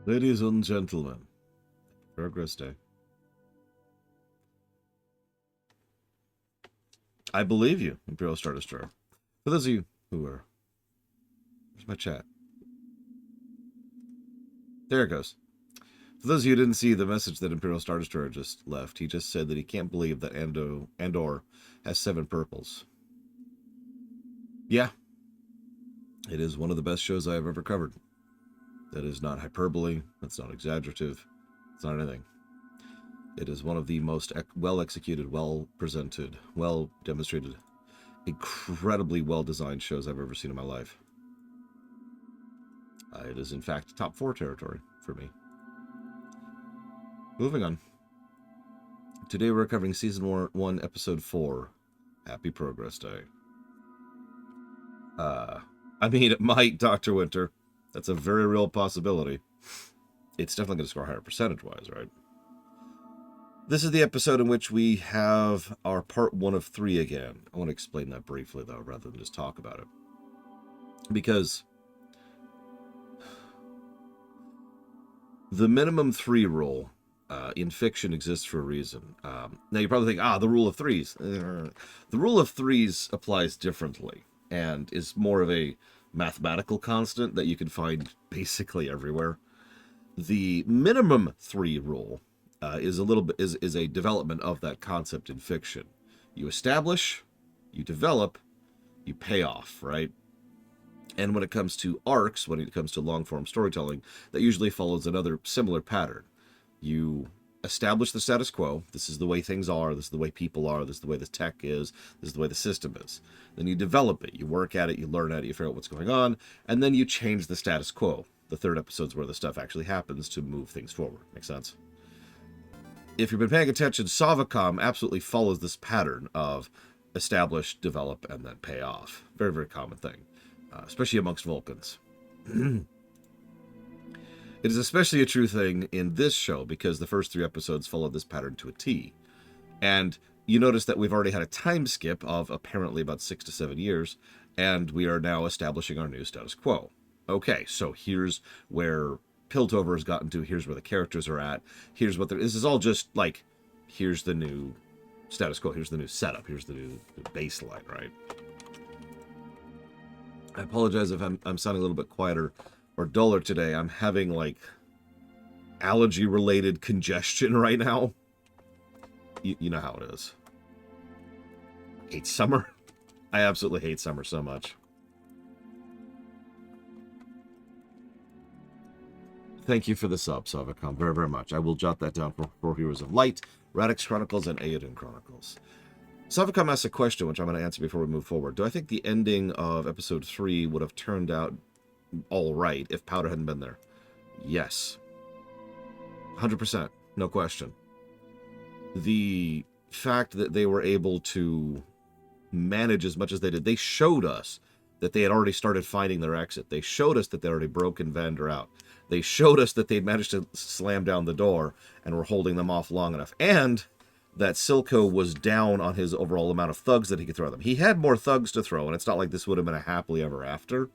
Ladies and gentlemen, Progress Day. I believe you, Imperial Star Destroyer. For those of you who are... Where's my chat? There it goes. For those of you who didn't see the message that Imperial Star Destroyer just left, he just said that he can't believe that Andor has 7 purples. Yeah. It is one of the best shows I have ever covered. That is not hyperbole. That's not exaggerative. It's not anything. It is one of the most well-executed, well-presented, well-demonstrated, incredibly well-designed shows I've ever seen in my life. It is, in fact, top 4 territory for me. Moving on. Today we're covering Season 1, Episode 4. Happy Progress Day. I mean, it might, Dr. Winter. That's a very real possibility. It's definitely going to score higher percentage-wise, right? This is the episode in which we have our part 1 of 3 again. I want to explain that briefly, though, rather than just talk about it. Because the minimum 3 rule in fiction exists for a reason. Now, you probably think, the rule of 3s. The rule of 3s applies differently and is more of a mathematical constant that you can find basically everywhere. The minimum 3 rule is a development of that concept in fiction. You establish, you develop, you pay off, right? And when it comes to arcs, when it comes to long-form storytelling, that usually follows another similar pattern. You establish the status quo. This is the way things are. This is the way people are. This is the way the tech is. This is the way the system is. Then you develop it. You work at it. You learn at it. You figure out what's going on. And then you change the status quo. The 3rd episode's where the stuff actually happens to move things forward. Make sense? If you've been paying attention, Savacom absolutely follows this pattern of establish, develop, and then pay off. Very, very common thing, especially amongst Vulcans. It is especially a true thing in this show because the first 3 episodes follow this pattern to a T. And you notice that we've already had a time skip of apparently about 6 to 7 years, and we are now establishing our new status quo. Okay, so here's where Piltover has gotten to, here's where the characters are at, here's what this is all just like, here's the new status quo, here's the new setup, here's the new baseline, right? I apologize if I'm sounding a little bit quieter or duller today. I'm having like allergy-related congestion right now. You know how it is. I hate summer. I absolutely hate summer so much. Thank you for the sub, Savacom, very, very much. I will jot that down for Heroes of Light, Radix Chronicles, and Aedan Chronicles. Savacom asks a question, which I'm going to answer before we move forward. Do I think the ending of Episode 3 would have turned out all right if Powder hadn't been there? Yes. 100%. No question. The fact that they were able to manage as much as they did, they showed us that they had already started finding their exit. They showed us that they already broken Vander out. They showed us that they'd managed to slam down the door and were holding them off long enough. And that Silco was down on his overall amount of thugs that he could throw at them. He had more thugs to throw, and it's not like this would have been a happily ever after.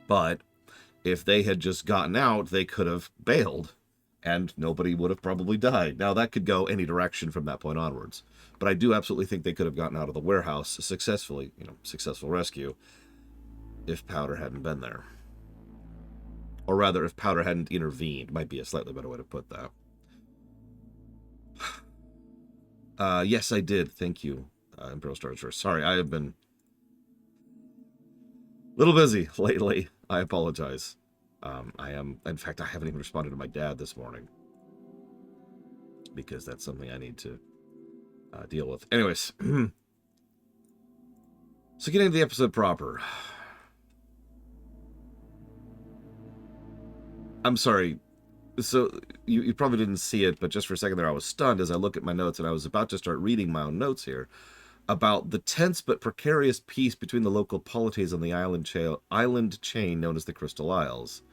But if they had just gotten out, they could have bailed, and nobody would have probably died. Now, that could go any direction from that point onwards. But I do absolutely think they could have gotten out of the warehouse successfully, successful rescue, if Powder hadn't been there. Or rather, if Powder hadn't intervened, might be a slightly better way to put that. Yes, I did. Thank you, Imperial Star Destroyer. Sorry, I have been a little busy lately. I apologize. In fact, I haven't even responded to my dad this morning because that's something I need to deal with. Anyways, so getting to the episode proper. I'm sorry. So you probably didn't see it, but just for a second there, I was stunned as I look at my notes, and I was about to start reading my own notes here about the tense but precarious peace between the local polities on the island chain known as the Crystal Isles.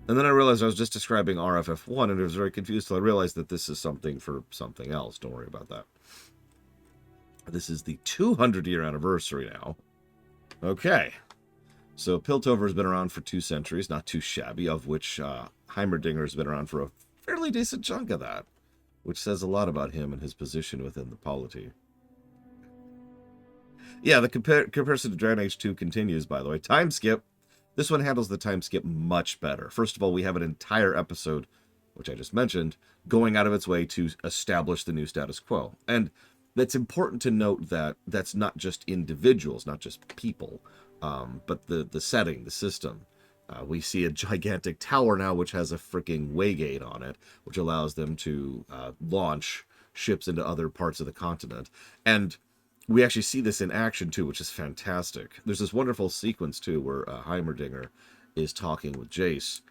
And then I realized I was just describing RFF1, and I was very confused till I realized that this is something for something else. Don't worry about that. This is the 200-year anniversary now. Okay. So Piltover has been around for 2 centuries, not too shabby, of which Heimerdinger has been around for a fairly decent chunk of that, which says a lot about him and his position within the polity. Yeah, the comparison to Dragon Age 2 continues, by the way. Time skip. This one handles the time skip much better. First of all, we have an entire episode, which I just mentioned, going out of its way to establish the new status quo. And that's important to note that that's not just individuals, not just people, but the setting, the system. We see a gigantic tower now, which has a freaking waygate on it, which allows them to launch ships into other parts of the continent. And we actually see this in action, too, which is fantastic. There's this wonderful sequence, too, where Heimerdinger is talking with Jace.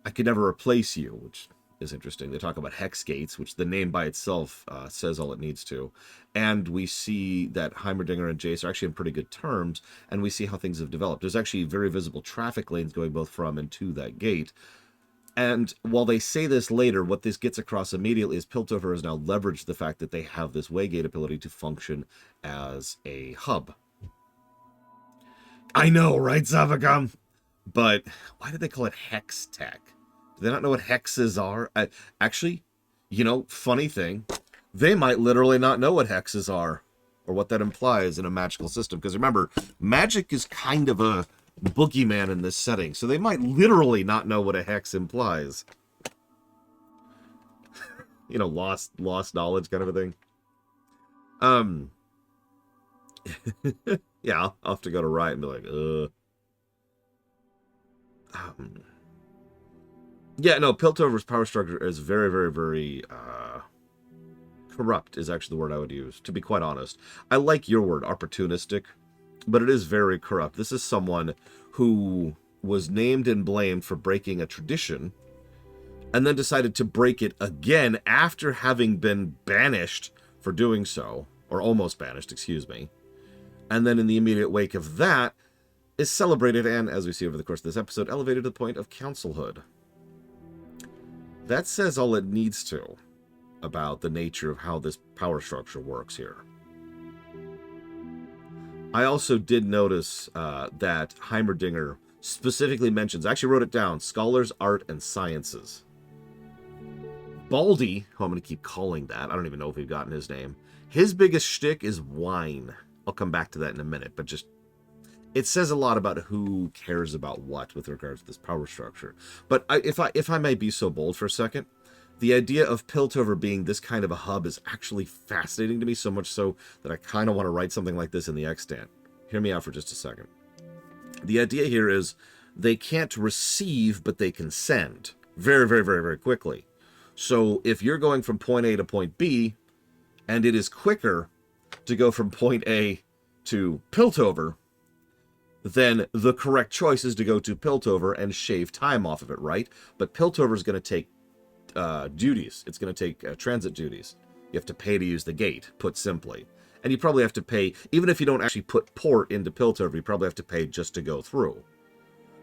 I could never replace you, which is interesting. They talk about hex gates, which the name by itself says all it needs to. And we see that Heimerdinger and Jace are actually in pretty good terms, and we see how things have developed. There's actually very visible traffic lanes going both from and to that gate. And while they say this later, what this gets across immediately is Piltover has now leveraged the fact that they have this waygate ability to function as a hub. I know, right, Zavagam? But why did they call it hex tech? Do they not know what hexes are? Actually, funny thing, they might literally not know what hexes are or what that implies in a magical system. Because remember, magic is kind of a boogeyman in this setting, so they might literally not know what a hex implies. Lost knowledge kind of a thing. Yeah, I'll have to go to Riot and be like, yeah, no, Piltover's power structure is very, very, very corrupt is actually the word I would use, to be quite honest. I like your word, opportunistic, but it is very corrupt. This is someone who was named and blamed for breaking a tradition and then decided to break it again after having been banished for doing so, or almost banished, excuse me. And then in the immediate wake of that is celebrated and, as we see over the course of this episode, elevated to the point of councilhood. That says all it needs to about the nature of how this power structure works here. I also did notice that Heimerdinger specifically mentions, I actually wrote it down, scholars, art, and sciences. Baldy, who I'm going to keep calling that, I don't even know if we've gotten his name, his biggest shtick is wine. I'll come back to that in a minute, but just, it says a lot about who cares about what with regards to this power structure. But if I may be so bold for a second, the idea of Piltover being this kind of a hub is actually fascinating to me, so much so that I kind of want to write something like this in the extant. Hear me out for just a second. The idea here is they can't receive, but they can send very, very, very, very quickly. So if you're going from point A to point B, and it is quicker to go from point A to Piltover, then the correct choice is to go to Piltover and shave time off of it, right? But Piltover is going to take duties. It's going to take transit duties. You have to pay to use the gate, put simply. And you probably have to pay, even if you don't actually put port into Piltover, you probably have to pay just to go through.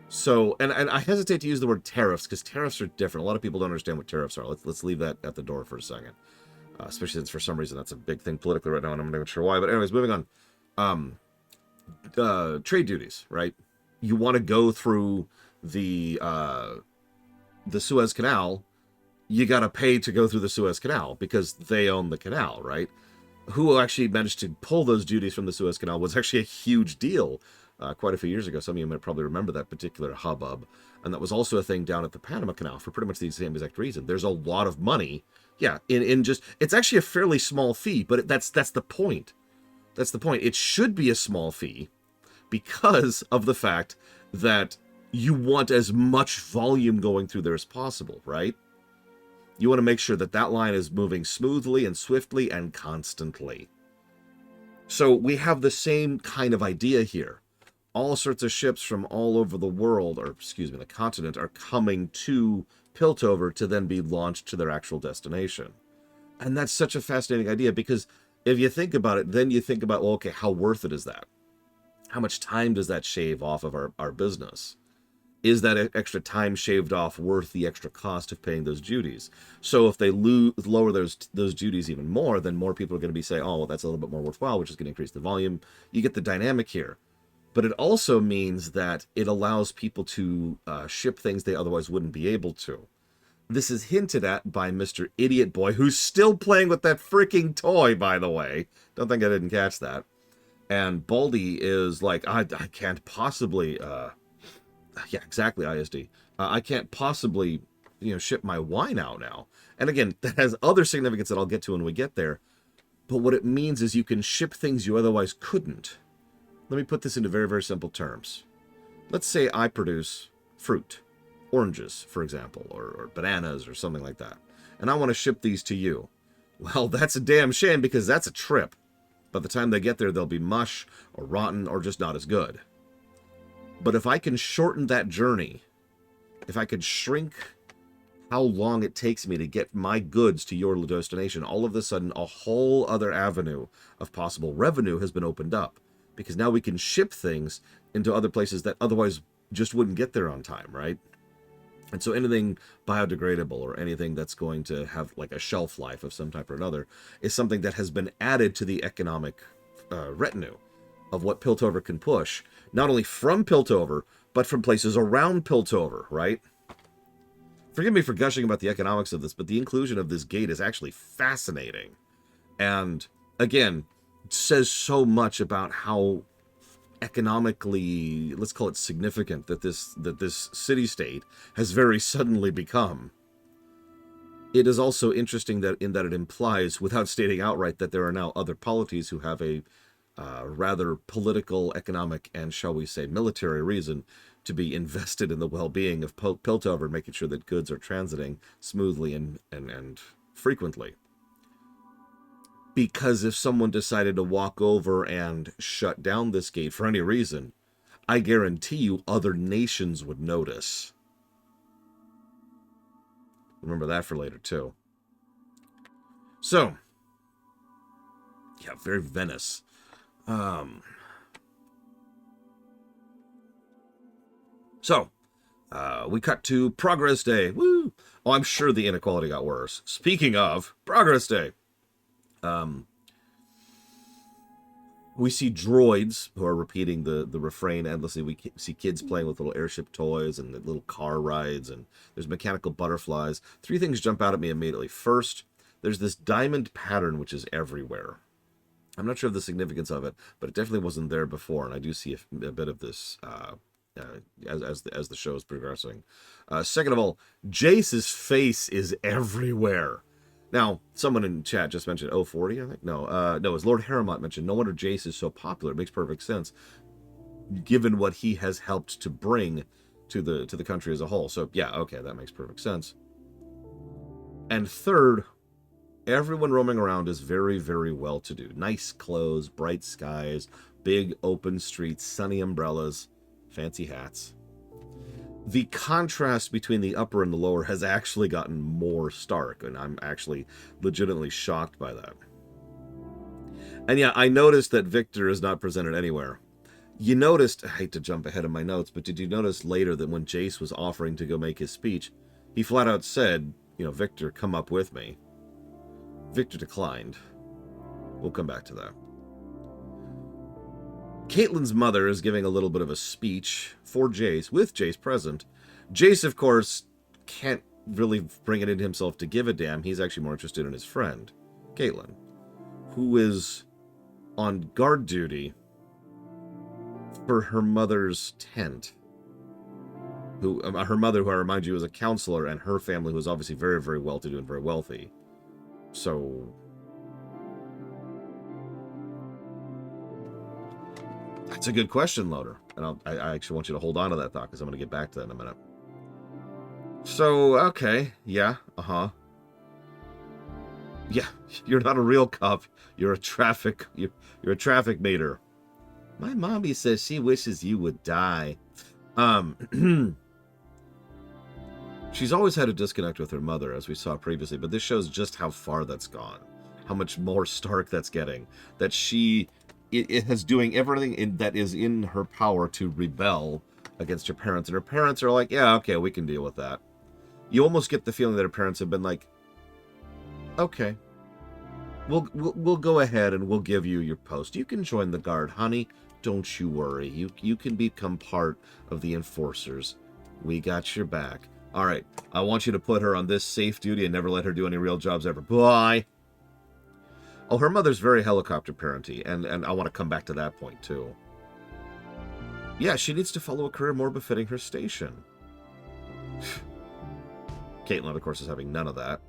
So, and I hesitate to use the word tariffs, because tariffs are different. A lot of people don't understand what tariffs are. Let's leave that at the door for a second. Especially since for some reason that's a big thing politically right now, and I'm not even sure why. But anyways, moving on. Trade duties, right? You want to go through the Suez Canal, you got to pay to go through the Suez Canal because they own the canal, right? Who actually managed to pull those duties from the Suez Canal was actually a huge deal quite a few years ago. Some of you might probably remember that particular hubbub. And that was also a thing down at the Panama Canal for pretty much the same exact reason. There's a lot of money. Yeah, in just, it's actually a fairly small fee, but that's the point. That's the point. It should be a small fee because of the fact that you want as much volume going through there as possible, right? You want to make sure that that line is moving smoothly and swiftly and constantly. So we have the same kind of idea here. All sorts of ships from all over the world, or excuse me, the continent, are coming to Piltover to then be launched to their actual destination. And that's such a fascinating idea because if you think about it, then you think about, well, okay, how worth it is that? How much time does that shave off of our business? Is that extra time shaved off worth the extra cost of paying those duties? So if they lower those duties even more, then more people are going to be saying, oh, well, that's a little bit more worthwhile, which is going to increase the volume. You get the dynamic here. but it also means that it allows people to ship things they otherwise wouldn't be able to. This is hinted at by Mr. Idiot Boy, who's still playing with that freaking toy, by the way. Don't think I didn't catch that. And Baldy is like, I can't possibly, yeah, exactly, ISD. I can't possibly, ship my wine out now. And again, that has other significance that I'll get to when we get there. But what it means is you can ship things you otherwise couldn't. Let me put this into very, very simple terms. Let's say I produce fruit, oranges, for example, or bananas or something like that. And I want to ship these to you. Well, that's a damn shame because that's a trip. By the time they get there, they'll be mush or rotten or just not as good. But if I can shorten that journey, if I could shrink how long it takes me to get my goods to your destination, all of a sudden a whole other avenue of possible revenue has been opened up. Because now we can ship things into other places that otherwise just wouldn't get there on time, right? And so anything biodegradable or anything that's going to have like a shelf life of some type or another is something that has been added to the economic retinue of what Piltover can push, not only from Piltover, but from places around Piltover, right? Forgive me for gushing about the economics of this, but the inclusion of this gate is actually fascinating. And again, says so much about how economically, let's call it significant, that this city-state has very suddenly become. It is also interesting that it implies, without stating outright, that there are now other polities who have a rather political, economic, and shall we say military reason to be invested in the well-being of Piltover, making sure that goods are transiting smoothly and frequently. Because if someone decided to walk over and shut down this gate for any reason, I guarantee you other nations would notice. Remember that for later, too. So, yeah, very Venice. We cut to Progress Day. Woo! Oh, I'm sure the inequality got worse. Speaking of Progress Day. We see droids who are repeating the refrain endlessly. We see kids playing with little airship toys and little car rides, and there's mechanical butterflies. Three things jump out at me immediately. First, there's this diamond pattern which is everywhere. I'm not sure of the significance of it, but it definitely wasn't there before, and I do see a bit of this as the show is progressing. Second of all, Jace's face is everywhere. Now, someone in chat just mentioned 040, I think? No, as Lord Harrimont mentioned, no wonder Jace is so popular. It makes perfect sense, given what he has helped to bring to the country as a whole. So, yeah, okay, that makes perfect sense. And third, everyone roaming around is very, very well-to-do. Nice clothes, bright skies, big open streets, sunny umbrellas, fancy hats. The contrast between the upper and the lower has actually gotten more stark, and I'm actually legitimately shocked by that. And yeah, I noticed that Victor is not presented anywhere. You noticed, I hate to jump ahead of my notes, but did you notice later that when Jace was offering to go make his speech, he flat out said, Victor, come up with me. Victor declined. We'll come back to that. Caitlyn's mother is giving a little bit of a speech for Jace, with Jace present. Jace, of course, can't really bring it into himself to give a damn. He's actually more interested in his friend, Caitlyn, who is on guard duty for her mother's tent. Her mother, who I remind you is a counselor, and her family, who is obviously very, very well-to-do and very wealthy. So that's a good question, Loader. And I actually want you to hold on to that thought, because I'm going to get back to that in a minute. So, okay. Yeah. Uh-huh. Yeah. You're not a real cop. You're a traffic meter. My mommy says she wishes you would die. She's always had a disconnect with her mother, as we saw previously, but this shows just how far that's gone. How much more stark that's getting. That she it has doing everything that is in her power to rebel against her parents. And her parents are like, yeah, okay, we can deal with that. You almost get the feeling that her parents have been like, okay, we'll go ahead and we'll give you your post. You can join the guard, honey. Don't you worry. You can become part of the enforcers. We got your back. All right. I want you to put her on this safe duty and never let her do any real jobs ever. Bye. Oh, her mother's very helicopter parenty, and I want to come back to that point, too. Yeah, she needs to follow a career more befitting her station. Caitlin, of course, is having none of that.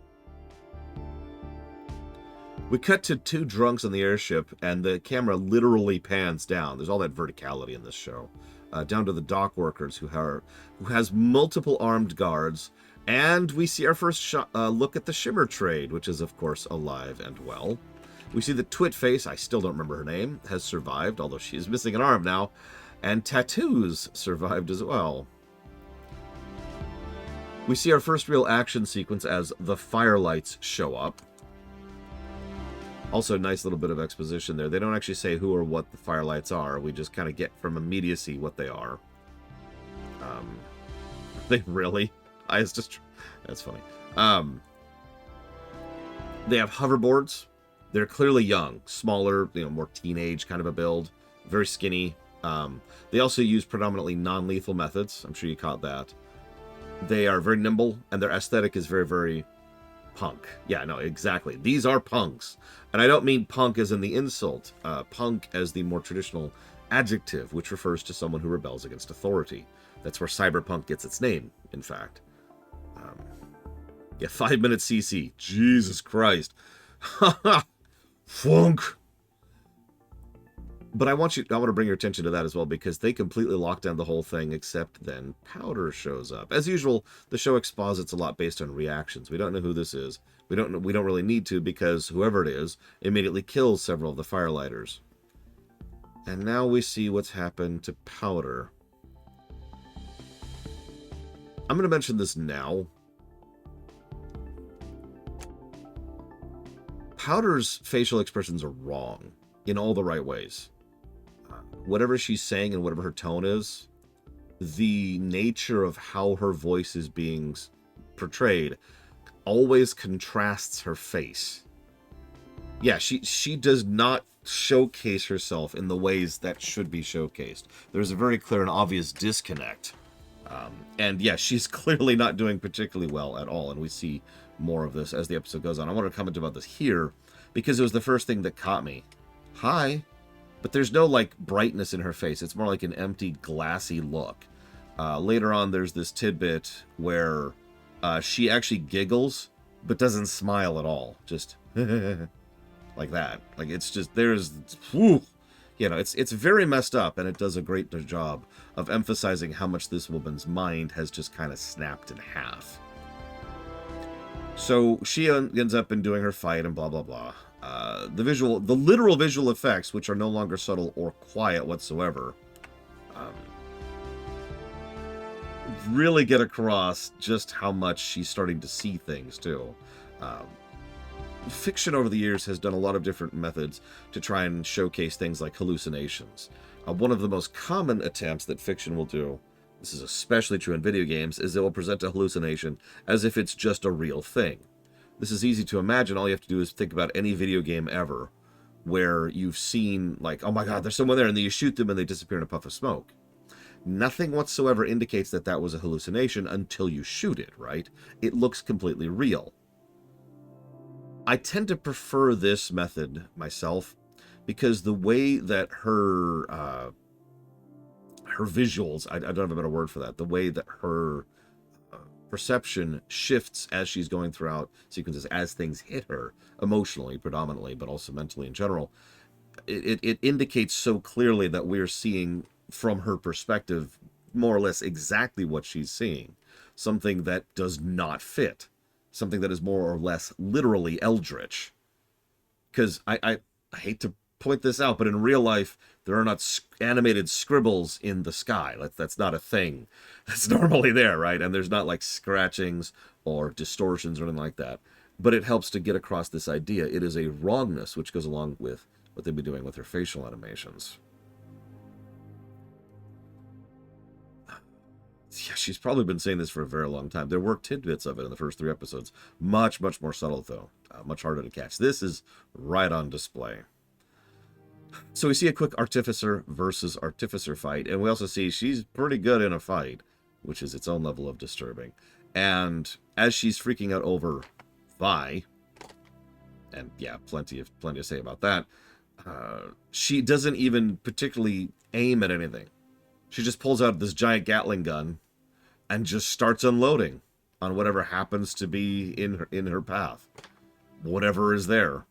We cut to two drunks on the airship, and the camera literally pans down. There's all that verticality in this show. Down to the dock workers who has multiple armed guards, and we see our first look at the Shimmer trade, which is, of course, alive and well. We see the Twit face, I still don't remember her name, has survived, although she's missing an arm now, and Tattoos survived as well. We see our first real action sequence as the firelights show up. Also, a nice little bit of exposition there. They don't actually say who or what the firelights are. We just kind of get from immediacy what they are. They really? That's funny. They have hoverboards. They're clearly young, smaller, more teenage kind of a build. Very skinny. They also use predominantly non-lethal methods. I'm sure you caught that. They are very nimble, and their aesthetic is very, very punk. Yeah, no, exactly. These are punks. And I don't mean punk as in the insult. Punk as the more traditional adjective, which refers to someone who rebels against authority. That's where cyberpunk gets its name, in fact. Yeah, 5-minute CC. Jesus Christ. Ha ha! Funk! But I want to bring your attention to that as well, because they completely lock down the whole thing, except then Powder shows up. As usual, the show exposits a lot based on reactions. We don't know who this is. We don't really need to, because whoever it is immediately kills several of the firelighters. And now we see what's happened to Powder. I'm going to mention this now. Powder's facial expressions are wrong in all the right ways. Whatever she's saying and whatever her tone is, the nature of how her voice is being portrayed always contrasts her face. Yeah, she does not showcase herself in the ways that should be showcased. There's a very clear and obvious disconnect. And yeah, she's clearly not doing particularly well at all, and we see more of this as the episode goes on. I want to comment about this here, because it was the first thing that caught me. Hi. But there's no, brightness in her face. It's more like an empty, glassy look. Later on, there's this tidbit where she actually giggles, but doesn't smile at all. Just like that. It's just, whew. It's very messed up, and it does a great job of emphasizing how much this woman's mind has just kind of snapped in half. So she ends up in doing her fight and blah, blah, blah. The literal visual effects, which are no longer subtle or quiet whatsoever, really get across just how much she's starting to see things, too. Fiction over the years has done a lot of different methods to try and showcase things like hallucinations. One of the most common attempts that fiction will do, this is especially true in video games, is it will present a hallucination as if it's just a real thing. This is easy to imagine. All you have to do is think about any video game ever where you've seen, oh my god, there's someone there, and then you shoot them and they disappear in a puff of smoke. Nothing whatsoever indicates that that was a hallucination until you shoot it, right? It looks completely real. I tend to prefer this method myself, because the way that her visuals, I don't have a better word for that, the way that her perception shifts as she's going throughout sequences, as things hit her, emotionally predominantly, but also mentally in general, it indicates so clearly that we're seeing from her perspective more or less exactly what she's seeing. Something that does not fit. Something that is more or less literally eldritch. Because I hate to point this out, but in real life, there are not animated scribbles in the sky. That's not a thing that's normally there, right? And there's not scratchings or distortions or anything like that. But it helps to get across this idea. It is a wrongness, which goes along with what they've been doing with their facial animations. Yeah, she's probably been saying this for a very long time. There were tidbits of it in the first 3 episodes. Much, much more subtle, though. Much harder to catch. This is right on display. So we see a quick Artificer versus Artificer fight, and we also see she's pretty good in a fight, which is its own level of disturbing. And as she's freaking out over Vi, and yeah, plenty to say about that, she doesn't even particularly aim at anything. She just pulls out this giant Gatling gun and just starts unloading on whatever happens to be in her path. Whatever is there.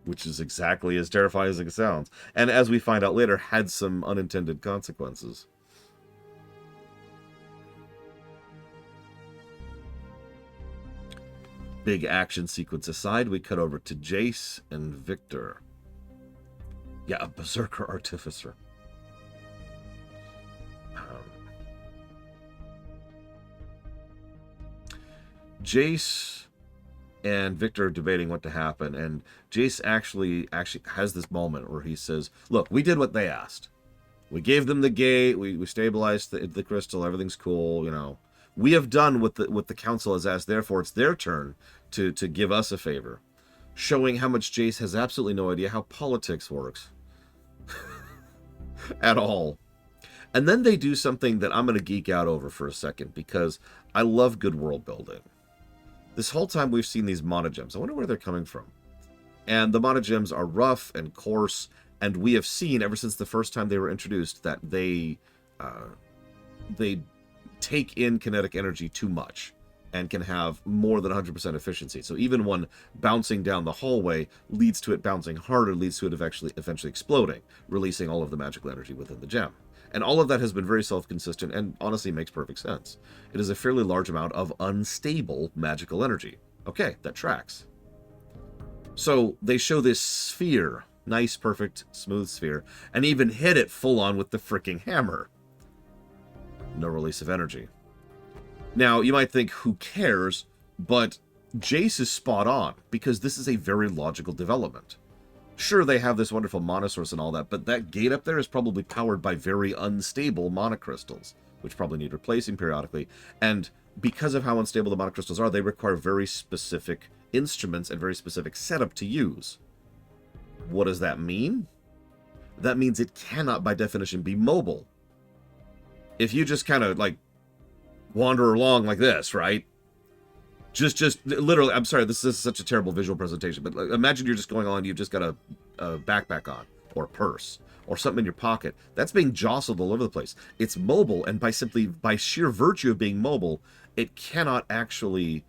Which is exactly as terrifying as it sounds. And as we find out later, had some unintended consequences. Big action sequence aside, we cut over to Jace and Victor. Yeah, a Berserker Artificer. Jace and Victor are debating what to happen, and Jace actually has this moment where he says, look, we did what they asked. We gave them the gate, we stabilized the crystal, everything's cool, you know. We have done what the council has asked, therefore it's their turn to give us a favor. Showing how much Jace has absolutely no idea how politics works. At all. And then they do something that I'm going to geek out over for a second, because I love good world building. This whole time we've seen these monogems. I wonder where they're coming from. And the monogems are rough and coarse, and we have seen ever since the first time they were introduced that they take in kinetic energy too much and can have more than 100% efficiency. So even one bouncing down the hallway leads to it bouncing harder, leads to it eventually exploding, releasing all of the magical energy within the gem. And all of that has been very self-consistent and honestly makes perfect sense. It is a fairly large amount of unstable magical energy. Okay, that tracks. So they show this sphere, nice, perfect, smooth sphere, and even hit it full on with the freaking hammer. No release of energy. Now, you might think, who cares? But Jace is spot on, because this is a very logical development. Sure, they have this wonderful monosource and all that, but that gate up there is probably powered by very unstable monocrystals, which probably need replacing periodically. And because of how unstable the monocrystals are, they require very specific instruments and very specific setup to use. What does that mean? That means it cannot, by definition, be mobile. If you just kind of, like, wander along like this, right? Just literally, I'm sorry, this is such a terrible visual presentation, but imagine you're just going on, you've just got a backpack on, or a purse, or something in your pocket. That's being jostled all over the place. It's mobile, and by sheer virtue of being mobile, it cannot actually,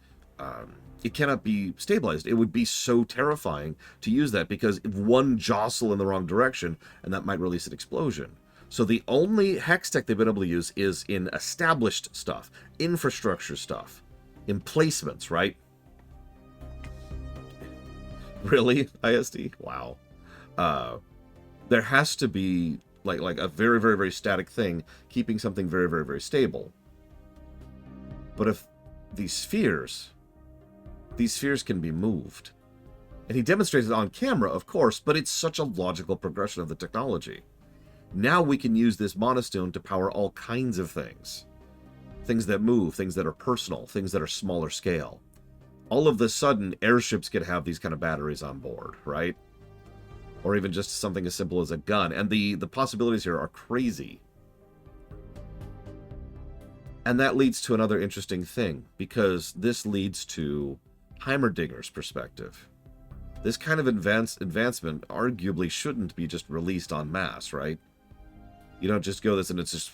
it cannot be stabilized. It would be so terrifying to use that, because if one jostle in the wrong direction, and that might release an explosion. So the only hex tech they've been able to use is in established stuff, infrastructure stuff. Emplacements, right? Really? ISD? Wow. There has to be like a very, very, very static thing keeping something very, very, very stable. But if these spheres can be moved. And he demonstrates it on camera, of course, but it's such a logical progression of the technology. Now we can use this monostone to power all kinds of things. Things that move, things that are personal, things that are smaller scale. All of a sudden, airships could have these kind of batteries on board, right? Or even just something as simple as a gun. And the possibilities here are crazy. And that leads to another interesting thing, because this leads to Heimerdinger's perspective. This kind of advancement arguably shouldn't be just released en masse, right? You don't just go this and it's just,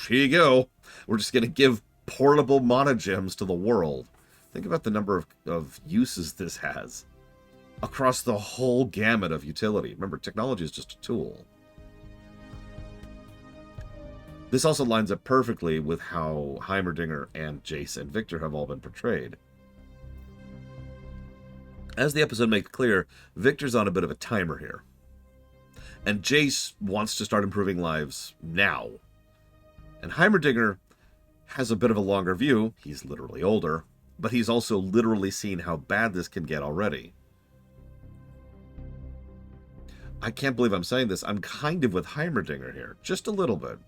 here you go. We're just going to give portable monogems to the world. Think about the number of uses this has across the whole gamut of utility. Remember, technology is just a tool. This also lines up perfectly with how Heimerdinger and Jace and Victor have all been portrayed. As the episode makes clear, Victor's on a bit of a timer here. And Jace wants to start improving lives now. And Heimerdinger has a bit of a longer view. He's literally older, but he's also literally seen how bad this can get already. I can't believe I'm saying this. I'm kind of with Heimerdinger here, just a little bit.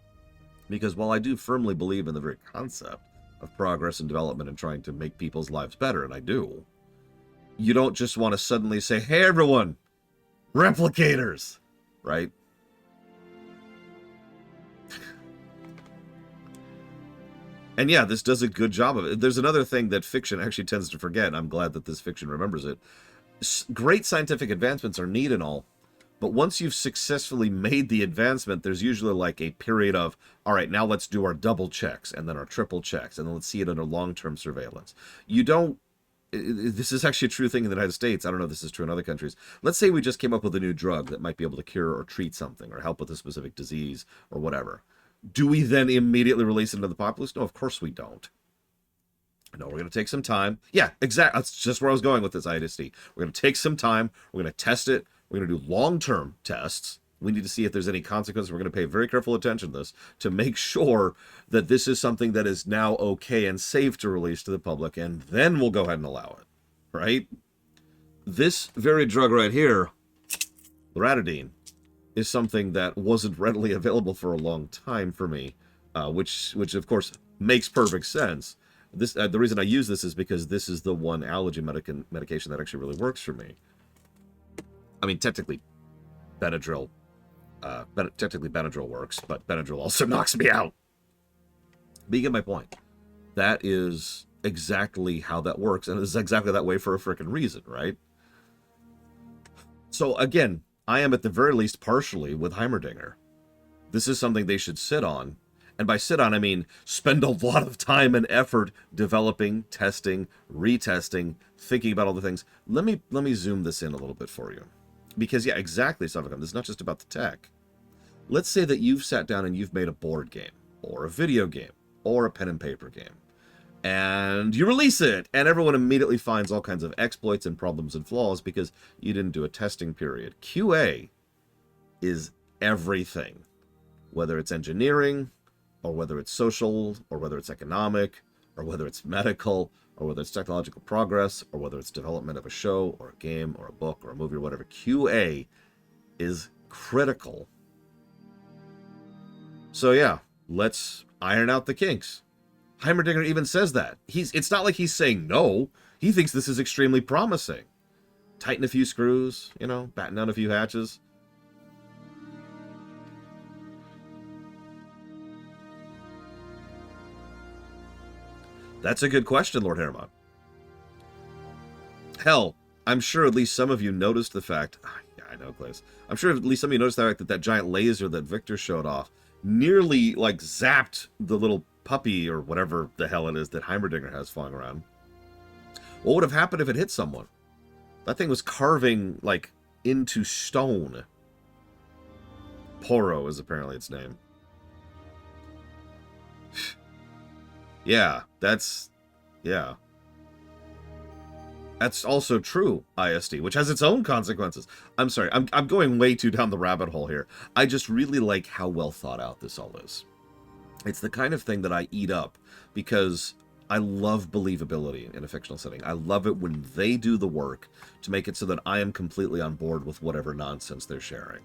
Because while I do firmly believe in the very concept of progress and development and trying to make people's lives better, and I do, you don't just want to suddenly say, hey everyone, Replicators, right? And yeah, this does a good job of it. There's another thing that fiction actually tends to forget, and I'm glad that this fiction remembers it. Great scientific advancements are neat and all, but once you've successfully made the advancement, there's usually like a period of, all right, now let's do our double checks, and then our triple checks, and then let's see it under long-term surveillance. You don't... This is actually a true thing in the United States. I don't know if this is true in other countries. Let's say we just came up with a new drug that might be able to cure or treat something or help with a specific disease or whatever. Do we then immediately release it into the populace? No, of course we don't. No, we're going to take some time. Yeah, exactly. That's just where I was going with this IDST. We're going to take some time. We're going to test it. We're going to do long-term tests. We need to see if there's any consequences. We're going to pay very careful attention to this to make sure that this is something that is now okay and safe to release to the public, and then we'll go ahead and allow it, right? This very drug right here, loratadine, is something that wasn't readily available for a long time for me, which of course makes perfect sense. This the reason I use this is because this is the one allergy medication that actually really works for me. I mean, technically, Benadryl works, but Benadryl also knocks me out. But you get my point. That is exactly how that works, and it's exactly that way for a freaking reason, right? So again, I am at the very least partially with Heimerdinger. This is something they should sit on. And by sit on, I mean spend a lot of time and effort developing, testing, retesting, thinking about all the things. Let me zoom this in a little bit for you. Because, yeah, exactly, Suffolk. This is not just about the tech. Let's say that you've sat down and you've made a board game, or a video game, or a pen and paper game. And you release it, and everyone immediately finds all kinds of exploits and problems and flaws because you didn't do a testing period. QA is everything. Whether it's engineering, or whether it's social, or whether it's economic, or whether it's medical, or whether it's technological progress, or whether it's development of a show, or a game, or a book, or a movie, or whatever. QA is critical. So yeah, let's iron out the kinks. Heimerdinger even says that. It's not like he's saying no. He thinks this is extremely promising. Tighten a few screws, you know, batten down a few hatches. That's a good question, Lord Hermod. Hell, I'm sure at least some of you noticed the fact... Yeah, I know, Claes. I'm sure at least some of you noticed the fact that that giant laser that Victor showed off nearly, like, zapped the little puppy or whatever the hell it is that Heimerdinger has flying around. What would have happened if it hit someone? That thing was carving, like, into stone. Poro is apparently its name. Yeah, that's... Yeah. That's also true, ISD, which has its own consequences. I'm sorry, I'm going way too down the rabbit hole here. I just really like how well thought out this all is. It's the kind of thing that I eat up because I love believability in a fictional setting. I love it when they do the work to make it so that I am completely on board with whatever nonsense they're sharing.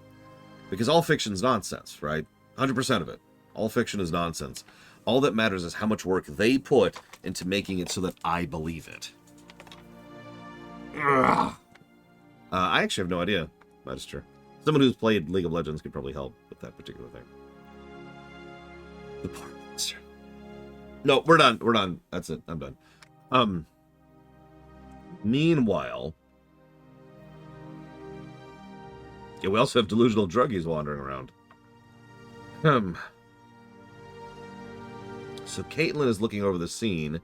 Because all fiction's nonsense, right? 100% of it. All fiction is nonsense. All that matters is how much work they put into making it so that I believe it. I actually have no idea. That is true. Someone who's played League of Legends could probably help with that particular thing. The poor monster. No, we're done. We're done. That's it. I'm done. Meanwhile... Yeah, we also have delusional druggies wandering around. So Caitlin is looking over the scene.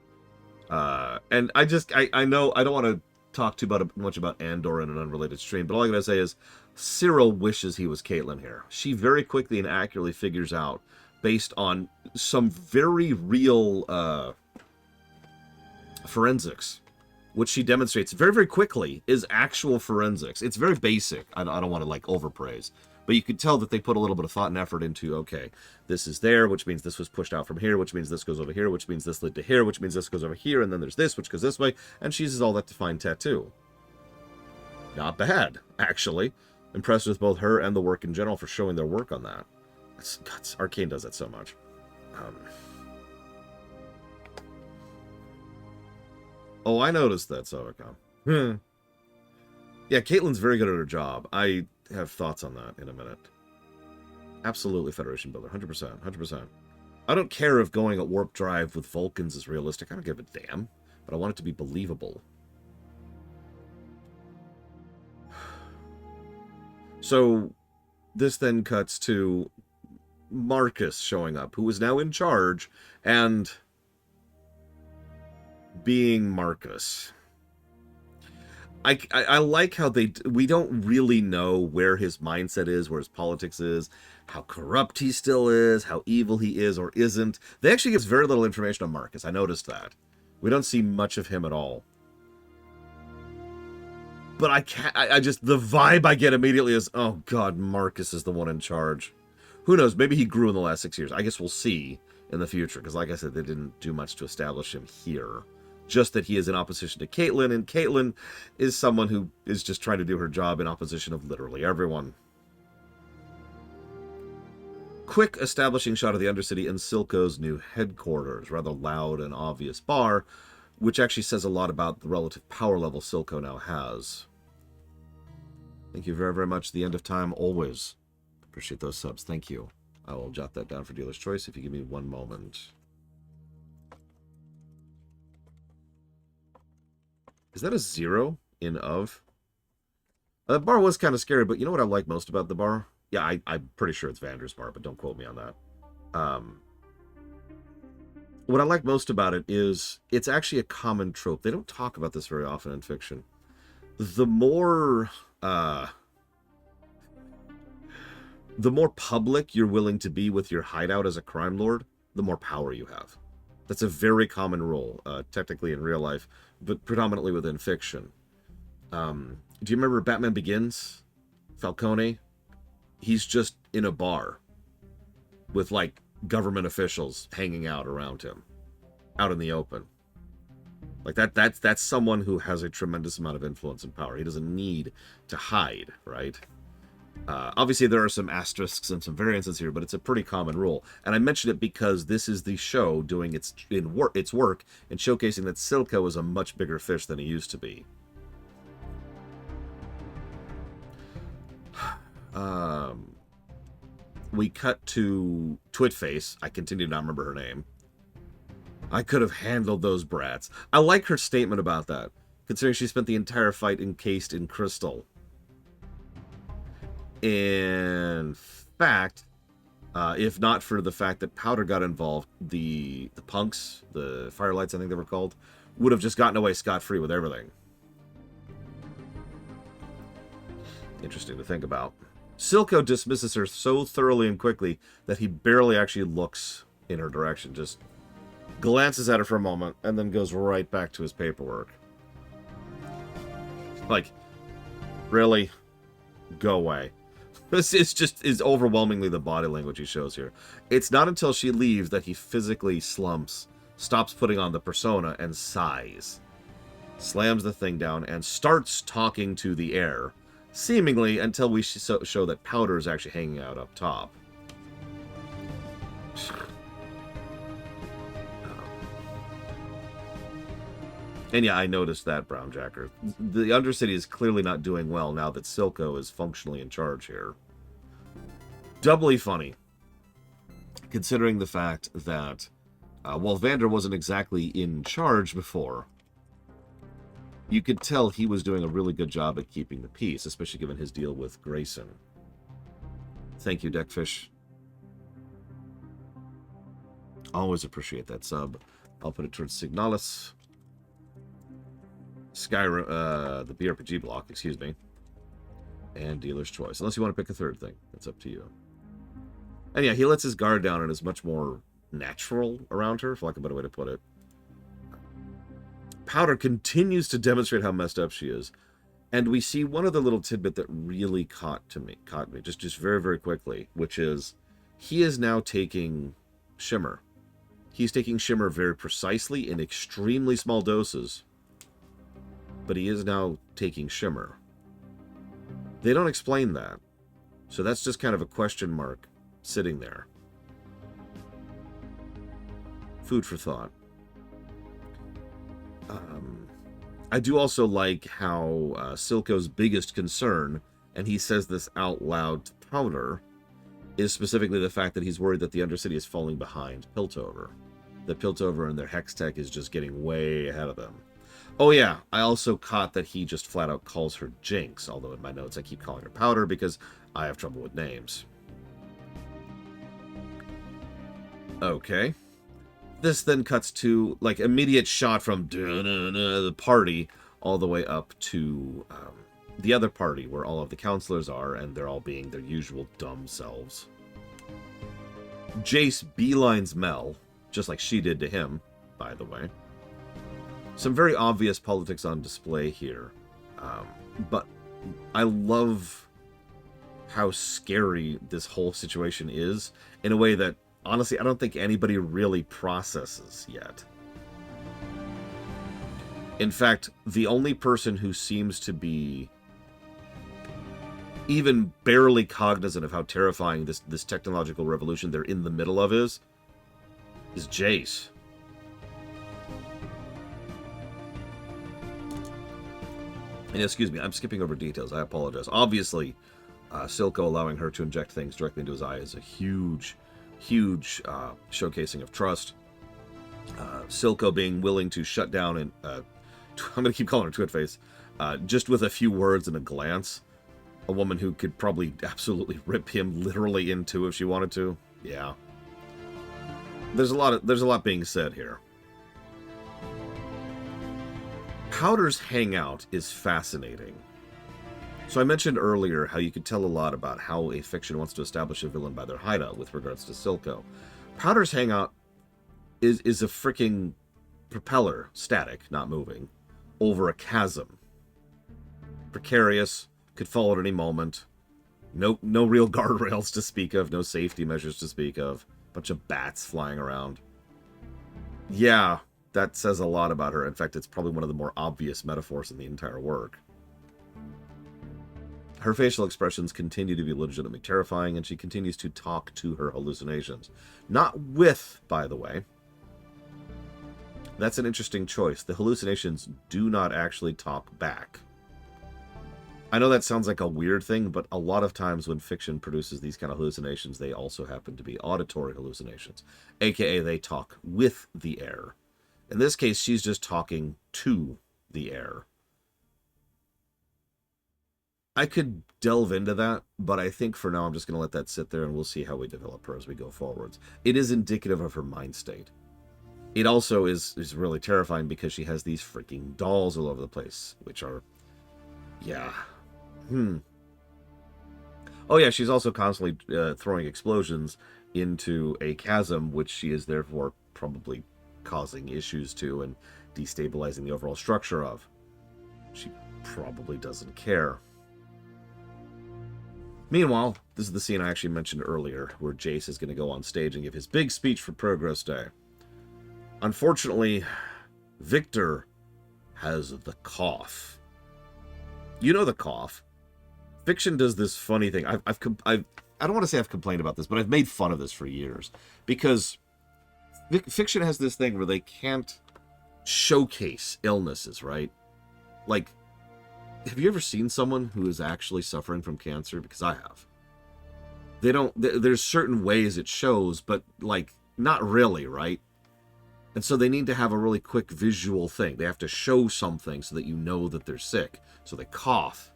And I know I don't want to talk too much about Andor in an unrelated stream, but all I gotta say is Cyril wishes he was Caitlin here. She very quickly and accurately figures out, based on some very real forensics, which she demonstrates very, very quickly, is actual forensics. It's very basic. I don't want to, like, overpraise. But you could tell that they put a little bit of thought and effort into, okay, this is there, which means this was pushed out from here, which means this goes over here, which means this led to here, which means this goes over here, and then there's this, which goes this way, and she uses all that to find tattoo. Not bad, actually. Impressed with both her and the work in general for showing their work on that. Arcane does that so much. Oh, I noticed that, Sovicom. Yeah, Caitlyn's very good at her job. I have thoughts on that in a minute. Absolutely Federation builder, 100%, 100%. I don't care if going at warp drive with Vulcans is realistic. I don't give a damn, but I want it to be believable. So this then cuts to Marcus showing up, who is now in charge and being Marcus. I like how we don't really know where his mindset is, where his politics is, how corrupt he still is, how evil he is or isn't. They actually give us very little information on Marcus. I noticed that. We don't see much of him at all. But I just, the vibe I get immediately is, oh god, Marcus is the one in charge. Who knows, maybe he grew in the last 6 years. I guess we'll see in the future, because like I said, they didn't do much to establish him here. Just that he is in opposition to Caitlyn, and Caitlyn is someone who is just trying to do her job in opposition of literally everyone. Quick establishing shot of the Undercity and Silco's new headquarters. Rather loud and obvious bar, which actually says a lot about the relative power level Silco now has. Thank you very, very much. The end of time, always. Appreciate those subs. Thank you. I will jot that down for dealer's choice if you give me one moment. Is that a 0 in of? The bar was kind of scary, but you know what I like most about the bar? Yeah, I'm pretty sure it's Vander's bar, but don't quote me on that. What I like most about it is it's actually a common trope. They don't talk about this very often in fiction. The more public you're willing to be with your hideout as a crime lord, the more power you have. That's a very common rule, technically in real life, but predominantly within fiction. Do you remember Batman Begins? Falcone? He's just in a bar with, like, government officials hanging out around him, out in the open. Like, that's someone who has a tremendous amount of influence and power. He doesn't need to hide, right? Obviously, there are some asterisks and some variances here, but it's a pretty common rule. And I mention it because this is the show doing its work and showcasing that Silco is a much bigger fish than he used to be. We cut to Twitface. I continue to not remember her name. I could have handled those brats. I like her statement about that, considering she spent the entire fight encased in crystal. In fact, if not for the fact that Powder got involved, the punks, the firelights, I think they were called, would have just gotten away scot-free with everything. Interesting to think about. Silco dismisses her so thoroughly and quickly that he barely actually looks in her direction, just glances at her for a moment, and then goes right back to his paperwork. Like, really? Go away. It's just is overwhelmingly the body language he shows here. It's not until she leaves that he physically slumps, stops putting on the persona, and sighs. Slams the thing down and starts talking to the air, seemingly until we show that Powder is actually hanging out up top. And yeah, I noticed that, Brownjacker. The Undercity is clearly not doing well now that Silco is functionally in charge here. Doubly funny, considering the fact that while Vander wasn't exactly in charge before, you could tell he was doing a really good job at keeping the peace, especially given his deal with Grayson. Thank you, Deckfish. Always appreciate that sub. I'll put it towards Signalis. Skyrim, the BRPG block, excuse me. And Dealer's Choice. Unless you want to pick a third thing. That's up to you. And yeah, he lets his guard down and is much more natural around her, for lack of a better way to put it. Powder continues to demonstrate how messed up she is. And we see one other little tidbit that really caught me just very, very quickly, which is he is now taking Shimmer. He's taking Shimmer very precisely in extremely small doses. But he is now taking Shimmer. They don't explain that. So that's just kind of a question mark sitting there. Food for thought. I do also like how Silco's biggest concern, and he says this out loud to Powder, is specifically the fact that he's worried that the Undercity is falling behind Piltover. That Piltover and their Hex Tech is just getting way ahead of them. Oh yeah, I also caught that he just flat out calls her Jinx, although in my notes I keep calling her Powder because I have trouble with names. Okay. This then cuts to, like, immediate shot from the party all the way up to the other party where all of the counselors are, and they're all being their usual dumb selves. Jace beelines Mel, just like she did to him, by the way. Some very obvious politics on display here, but I love how scary this whole situation is in a way that, honestly, I don't think anybody really processes yet. In fact, the only person who seems to be even barely cognizant of how terrifying this technological revolution they're in the middle of is Jace. And excuse me, I'm skipping over details. I apologize. Obviously, Silco allowing her to inject things directly into his eye is a huge showcasing of trust. Silco being willing to shut down and I'm going to keep calling her Twitface, just with a few words and a glance. A woman who could probably absolutely rip him literally in two if she wanted to. Yeah. There's a lot being said here. Powder's hangout is fascinating. So I mentioned earlier how you could tell a lot about how a fiction wants to establish a villain by their hideout with regards to Silco. Powder's hangout is a freaking propeller, static, not moving, over a chasm. Precarious, could fall at any moment. No real guardrails to speak of, no safety measures to speak of. Bunch of bats flying around. Yeah, that says a lot about her. In fact, it's probably one of the more obvious metaphors in the entire work. Her facial expressions continue to be legitimately terrifying, and she continues to talk to her hallucinations. Not with, by the way. That's an interesting choice. The hallucinations do not actually talk back. I know that sounds like a weird thing, but a lot of times when fiction produces these kind of hallucinations, they also happen to be auditory hallucinations, aka they talk with the air. In this case, she's just talking to the air. I could delve into that, but I think for now I'm just going to let that sit there and we'll see how we develop her as we go forwards. It is indicative of her mind state. It also is really terrifying because she has these freaking dolls all over the place, which are, yeah. Oh yeah, she's also constantly throwing explosions into a chasm, which she is therefore probably causing issues to and destabilizing the overall structure of. She probably doesn't care. Meanwhile, this is the scene I actually mentioned earlier, where Jace is going to go on stage and give his big speech for Progress Day. Unfortunately, Victor has the cough. You know the cough. Fiction does this funny thing. I don't want to say I've complained about this, but I've made fun of this for years. Because fiction has this thing where they can't showcase illnesses, right? Like, have you ever seen someone who is actually suffering from cancer? Because I have. They don't, there's certain ways it shows, but, like, not really, right? And so they need to have a really quick visual thing. They have to show something so that you know that they're sick. So they cough.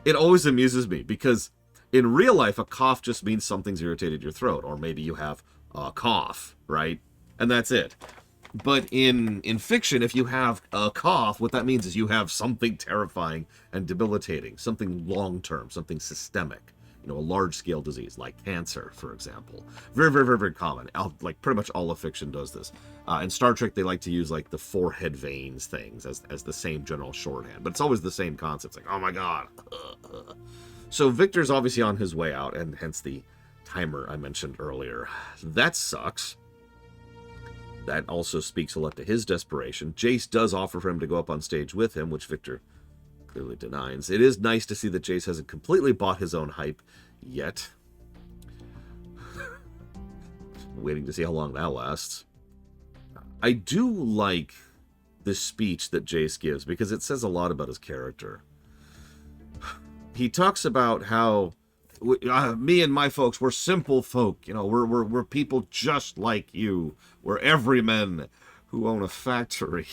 It always amuses me because in real life, a cough just means something's irritated your throat, or maybe you have a cough, right? And that's it. But in fiction, if you have a cough, what that means is you have something terrifying and debilitating, something long-term, something systemic. You know, a large-scale disease like cancer, for example. Very, very, very, very common. Like, pretty much all of fiction does this. In Star Trek, they like to use, like, the forehead veins things as the same general shorthand. But it's always the same concept. It's like, oh my god. So Victor's obviously on his way out, and hence the timer I mentioned earlier. That sucks. That also speaks a lot to his desperation. Jace does offer for him to go up on stage with him, which Victor clearly denies. It is nice to see that Jace hasn't completely bought his own hype yet. Waiting to see how long that lasts. I do like this speech that Jace gives because it says a lot about his character. He talks about how me and my folks, we're simple folk. You know, we're people just like you. We're everymen who own a factory.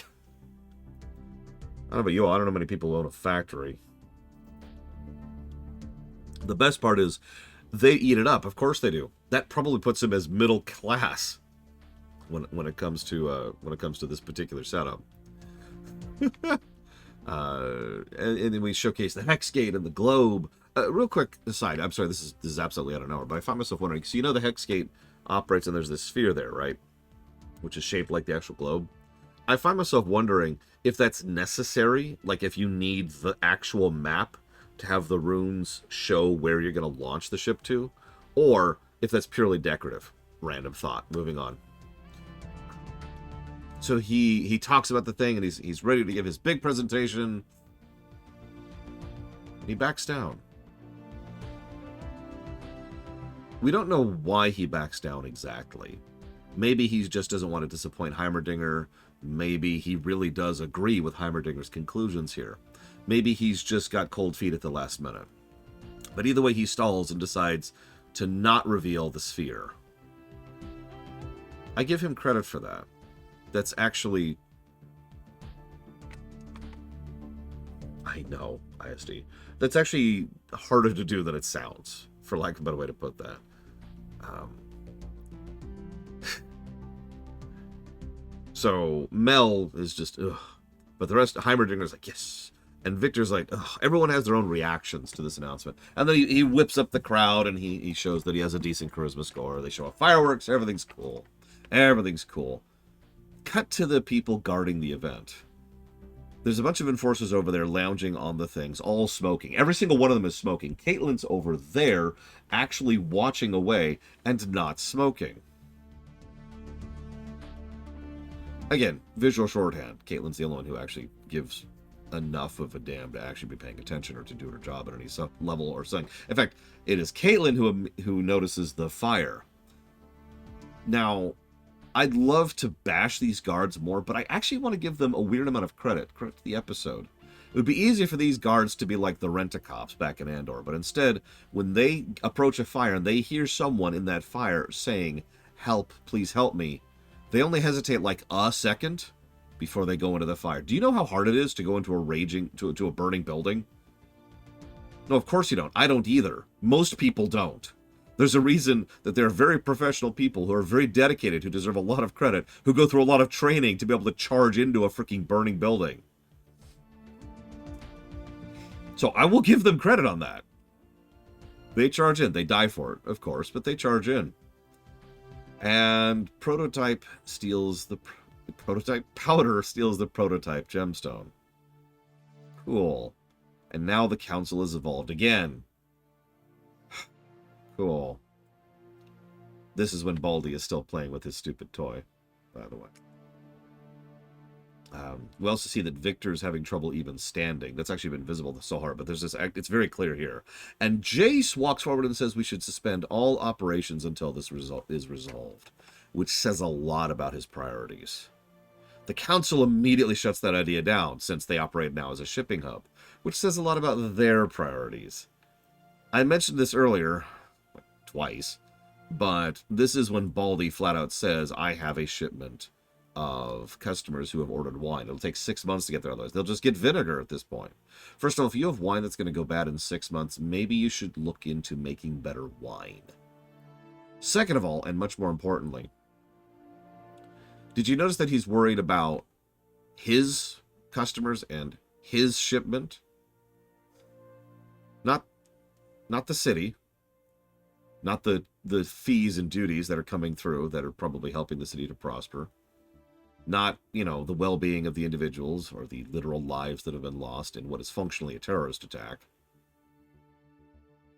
I don't know about you. I don't know many people who own a factory. The best part is they eat it up. Of course they do. That probably puts them as middle class when it comes to this particular setup. And then we showcase the Hex Gate and the globe. Real quick aside, I'm sorry, this is absolutely out of nowhere, but I find myself wondering. So you know the Hex Gate operates and there's this sphere there, right? Which is shaped like the actual globe. I find myself wondering if that's necessary, like if you need the actual map to have the runes show where you're going to launch the ship to, or if that's purely decorative. Random thought. Moving on. So he talks about the thing, and he's ready to give his big presentation. He backs down. We don't know why he backs down exactly. Maybe he just doesn't want to disappoint Heimerdinger. Maybe he really does agree with Heimerdinger's conclusions here. Maybe he's just got cold feet at the last minute. But either way, he stalls and decides to not reveal the sphere. I give him credit for that. That's actually... I know, ISD. That's actually harder to do than it sounds, for lack of a better way to put that. So Mel is just, ugh. But the rest, Heimerdinger's like, yes. And Victor's like, ugh. Everyone has their own reactions to this announcement. And then he whips up the crowd, and he shows that he has a decent charisma score. They show off fireworks. Everything's cool. Everything's cool. Cut to the people guarding the event. There's a bunch of enforcers over there lounging on the things, all smoking. Every single one of them is smoking. Caitlyn's over there actually watching away and not smoking. Again, visual shorthand. Caitlyn's the only one who actually gives enough of a damn to actually be paying attention or to do her job at any level or something. In fact, it is Caitlyn who notices the fire. Now, I'd love to bash these guards more, but I actually want to give them a weird amount of credit. Credit to the episode. It would be easier for these guards to be like the rent-a-cops back in Andor, but instead, when they approach a fire and they hear someone in that fire saying, "Help, please help me," they only hesitate like a second before they go into the fire. Do you know how hard it is to go into a burning building? No, of course you don't. I don't either. Most people don't. There's a reason that there are very professional people who are very dedicated, who deserve a lot of credit, who go through a lot of training to be able to charge into a freaking burning building. So I will give them credit on that. They charge in. They die for it, of course, but they charge in. And Prototype steals the... Prototype Powder steals the Prototype gemstone. Cool. And now the council is evolved again. Cool. This is when Baldy is still playing with his stupid toy, by the way. We also see that Victor's having trouble even standing. That's actually been visible so hard, but there's this act. It's very clear here. And Jace walks forward and says we should suspend all operations until this is resolved, which says a lot about his priorities. The council immediately shuts that idea down, since they operate now as a shipping hub, which says a lot about their priorities. I mentioned this earlier, like twice, but this is when Baldy flat out says, I have a shipment of customers who have ordered wine. It'll take 6 months to get there, otherwise they'll just get vinegar at this point. First of all, if you have wine that's going to go bad in 6 months, maybe you should look into making better wine. Second of all, and much more importantly, did you notice that he's worried about his customers and his shipment? Not the city, not the fees and duties that are coming through that are probably helping the city to prosper. Not, the well-being of the individuals or the literal lives that have been lost in what is functionally a terrorist attack.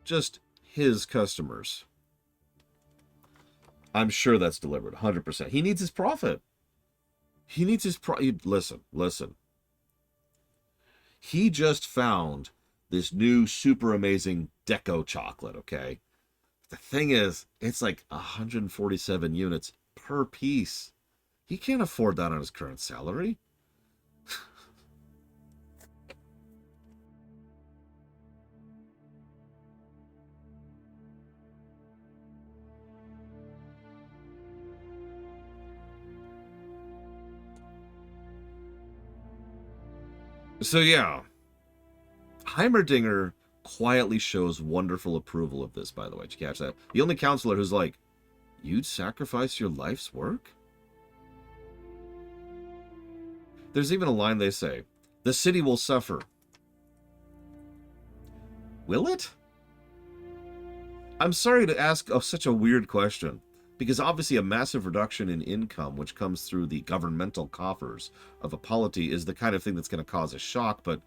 Just his customers. I'm sure that's deliberate, 100%. He needs his profit. He needs his Listen. He just found this new super amazing Deco chocolate, okay? The thing is, it's like 147 units per piece. He can't afford that on his current salary. So yeah, Heimerdinger quietly shows wonderful approval of this, by the way. Did you catch that? The only counselor who's like, you'd sacrifice your life's work? There's even a line they say, the city will suffer. Will it? I'm sorry to ask such a weird question, because obviously a massive reduction in income, which comes through the governmental coffers of a polity, is the kind of thing that's going to cause a shock, but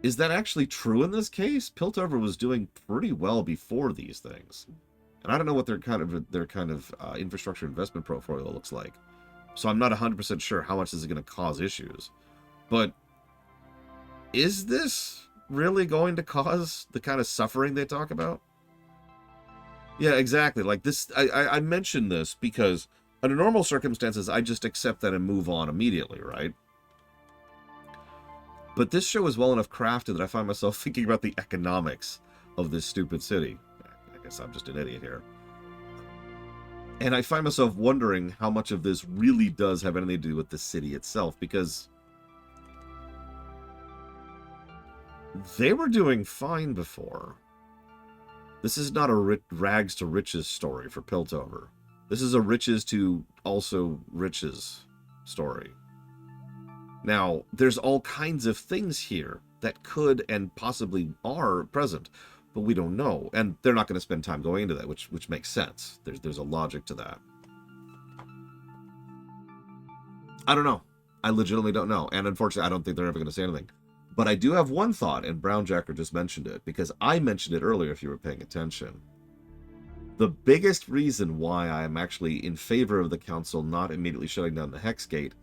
is that actually true in this case? Piltover was doing pretty well before these things. And I don't know what their kind of infrastructure investment portfolio looks like. So I'm not 100% sure how much this is going to cause issues. But is this really going to cause the kind of suffering they talk about? Yeah, exactly. Like this, I mentioned this because under normal circumstances, I just accept that and move on immediately, right? But this show is well enough crafted that I find myself thinking about the economics of this stupid city. I guess I'm just an idiot here. And I find myself wondering how much of this really does have anything to do with the city itself, because they were doing fine before. This is not a rags to riches story for Piltover. This is a riches to also riches story. Now, there's all kinds of things here that could and possibly are present, but we don't know. And they're not going to spend time going into that, which makes sense. There's a logic to that. I don't know. I legitimately don't know. And unfortunately, I don't think they're ever going to say anything. But I do have one thought, and Brownjacker just mentioned it, because I mentioned it earlier if you were paying attention. The biggest reason why I am actually in favor of the council not immediately shutting down the Hex Gate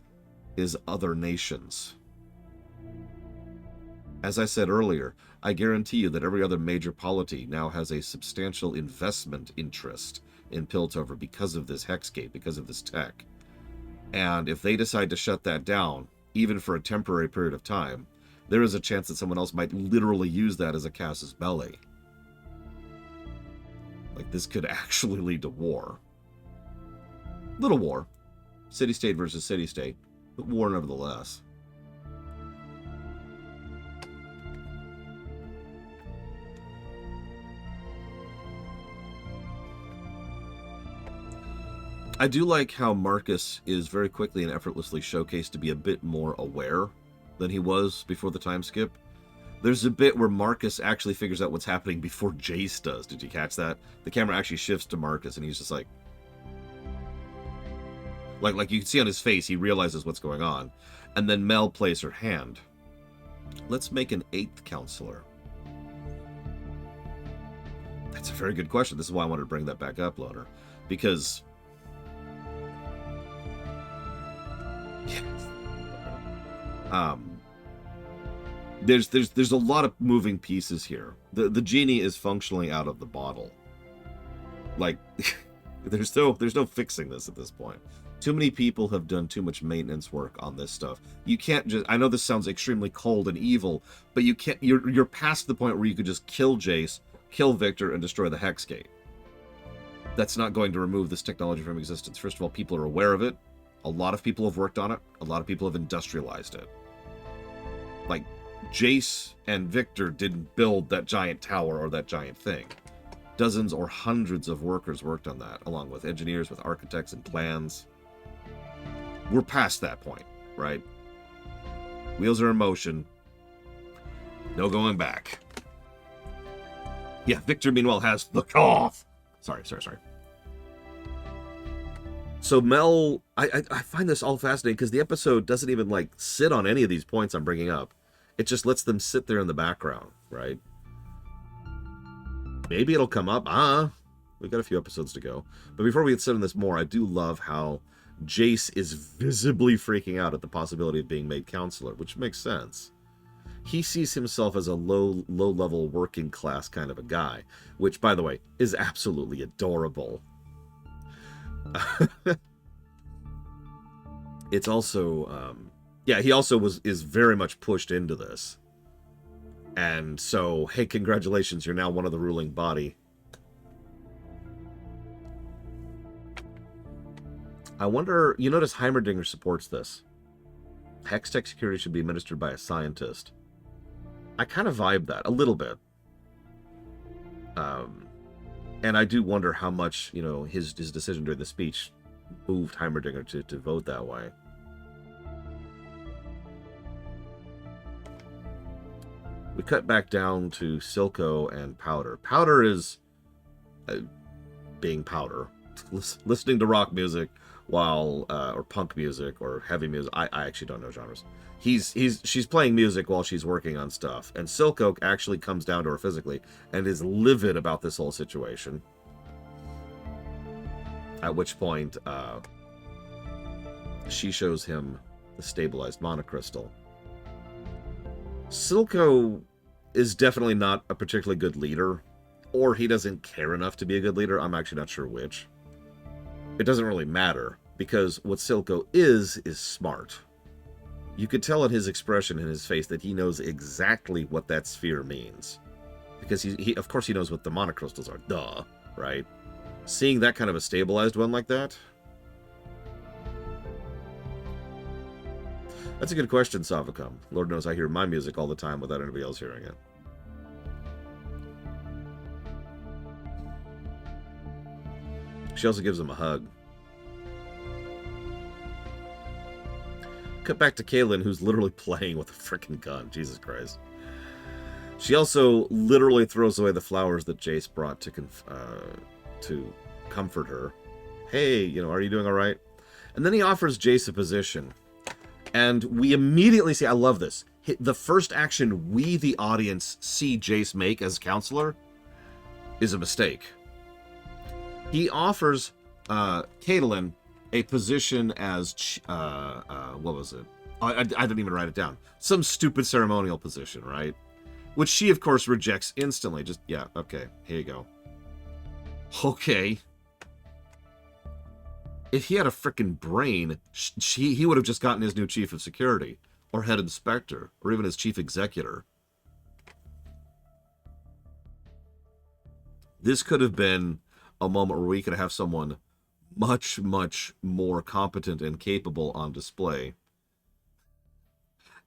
is other nations. As I said earlier, I guarantee you that every other major polity now has a substantial investment interest in Piltover because of this Hex Gate, because of this tech. And if they decide to shut that down, even for a temporary period of time, there is a chance that someone else might literally use that as a casus belli. Like, this could actually lead to war. Little war. City-state versus city-state. But war nevertheless. I do like how Marcus is very quickly and effortlessly showcased to be a bit more aware than he was before the time skip. There's a bit where Marcus actually figures out what's happening before Jace does. Did you catch that? The camera actually shifts to Marcus, and he's just like you can see on his face, he realizes what's going on. And then Mel plays her hand. Let's make an 8th counselor. That's a very good question. This is why I wanted to bring that back up, Loner. Because there's a lot of moving pieces here. The genie is functionally out of the bottle. Like, there's no fixing this at this point. Too many people have done too much maintenance work on this stuff. You can't just, I know this sounds extremely cold and evil, but you can't, you're past the point where you could just kill Jace, kill Victor, and destroy the Hex Gate. That's not going to remove this technology from existence. First of all, people are aware of it. A lot of people have worked on it. A lot of people have industrialized it. Like, Jace and Victor didn't build that giant tower or that giant thing. Dozens or hundreds of workers worked on that, along with engineers, with architects and plans. We're past that point, right? Wheels are in motion. No going back. Yeah, Victor, meanwhile, has the cough. Sorry. So Mel, I find this all fascinating because the episode doesn't even, like, sit on any of these points I'm bringing up. It just lets them sit there in the background, right? Maybe it'll come up. We've got a few episodes to go. But before we get sit on this more, I do love how Jace is visibly freaking out at the possibility of being made counselor, which makes sense. He sees himself as a low-level working class kind of a guy, which, by the way, is absolutely adorable. it's also, yeah, he also is very much pushed into this. And so, hey, congratulations, you're now one of the ruling body. I wonder, you notice Heimerdinger supports this. Hextech security should be administered by a scientist. I kind of vibe that a little bit. And I do wonder how much, you know, his decision during the speech moved Heimerdinger to vote that way. We cut back down to Silco and Powder. Powder is being Powder, listening to rock music while, or punk music or heavy music. I actually don't know genres. She's playing music while she's working on stuff, and Silco actually comes down to her physically and is livid about this whole situation. At which point, she shows him the stabilized monocrystal. Silco is definitely not a particularly good leader, or he doesn't care enough to be a good leader. I'm actually not sure which. It doesn't really matter, because what Silco is smart. You could tell in his expression in his face that he knows exactly what that sphere means. Because he of course he knows what the monocrystals are. Duh, right? Seeing that kind of a stabilized one like that? That's a good question, Savacom. Lord knows I hear my music all the time without anybody else hearing it. She also gives him a hug. Cut back to Kaylin, who's literally playing with a freaking gun. Jesus Christ. She also literally throws away the flowers that Jace brought to comfort her. Hey, you know, are you doing all right? And then he offers Jace a position. And we immediately see, I love this, the first action we, the audience, see Jace make as counselor is a mistake. He offers Caitlin a position as, what was it? I didn't even write it down. Some stupid ceremonial position, right? Which she, of course, rejects instantly. Just, yeah, okay, here you go. Okay. If he had a frickin' brain, he would have just gotten his new chief of security, or head inspector, or even his chief executor. This could have been a moment where we could have someone much, much more competent and capable on display,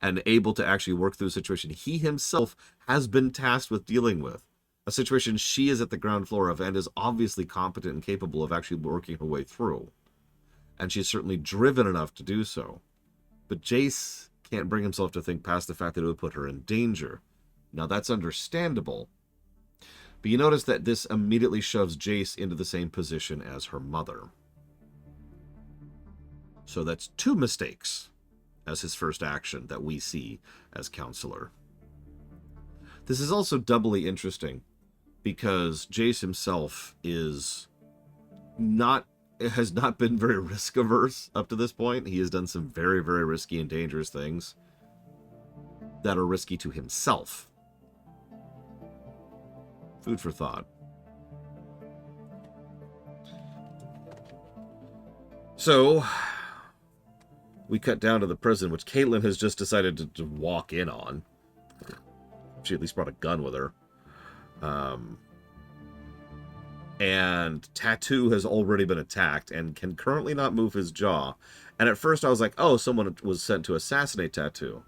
and able to actually work through a situation he himself has been tasked with dealing with. A situation she is at the ground floor of and is obviously competent and capable of actually working her way through. And she's certainly driven enough to do so. But Jace can't bring himself to think past the fact that it would put her in danger. Now, that's understandable. But you notice that this immediately shoves Jace into the same position as her mother. So that's two mistakes as his first action that we see as counselor. This is also doubly interesting because Jace himself has not been very risk averse up to this point. He has done some very, very risky and dangerous things that are risky to himself. Food for thought. So we cut down to the prison, which Caitlin has just decided to walk in on. She at least brought a gun with her. And Tattoo has already been attacked and can currently not move his jaw. And at first I was like, oh, someone was sent to assassinate Tattoo.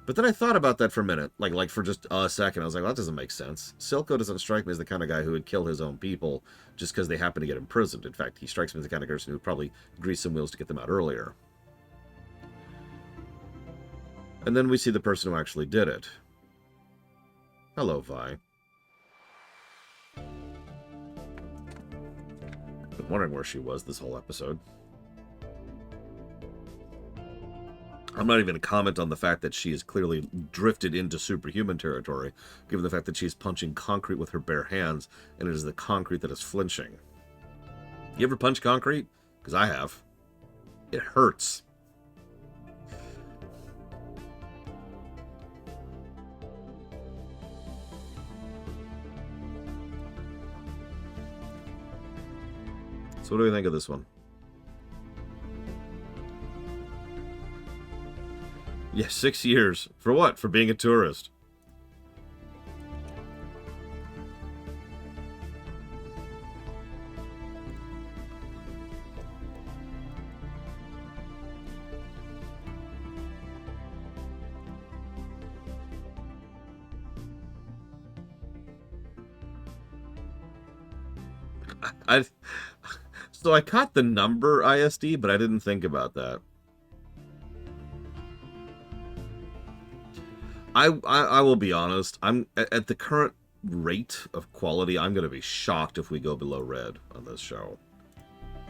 But then I thought about that for a minute, like for just a second. I was like, well, that doesn't make sense. Silco doesn't strike me as the kind of guy who would kill his own people just because they happen to get imprisoned. In fact, he strikes me as the kind of person who would probably grease some wheels to get them out earlier. And then we see the person who actually did it. Hello, Vi. Been wondering where she was this whole episode. I'm not even going to comment on the fact that she has clearly drifted into superhuman territory, given the fact that she's punching concrete with her bare hands, and it is the concrete that is flinching. You ever punch concrete? Because I have. It hurts. So what do we think of this one? Yeah, 6 years. For what? For being a tourist. I so I caught the number ISD, but I didn't think about that. I will be honest. I'm at the current rate of quality. I'm going to be shocked if we go below red on this show.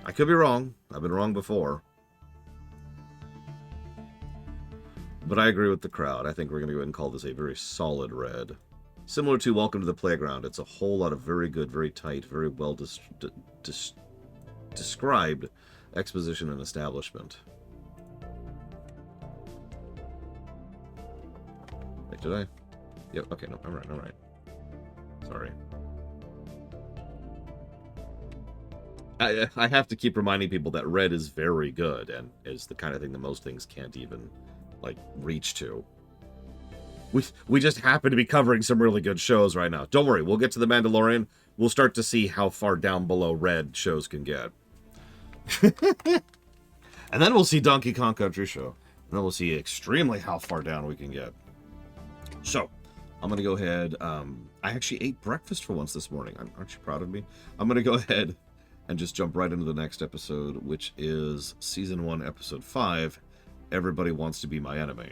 I could be wrong. I've been wrong before. But I agree with the crowd. I think we're going to go ahead and call this a very solid red. Similar to Welcome to the Playground, it's a whole lot of very good, very tight, very well described exposition and establishment. Wait, did I? Yep, okay, no, I'm right, I'm right. Sorry. I have to keep reminding people that red is very good and is the kind of thing that most things can't even, like, reach to. We just happen to be covering some really good shows right now. Don't worry, we'll get to The Mandalorian. We'll start to see how far down below red shows can get. And then we'll see Donkey Kong Country Show. And then we'll see extremely how far down we can get. So, I'm going to go ahead. I actually ate breakfast for once this morning. Aren't you proud of me? I'm going to go ahead and just jump right into the next episode, which is Season 1, Episode 5, Everybody Wants to Be My Enemy.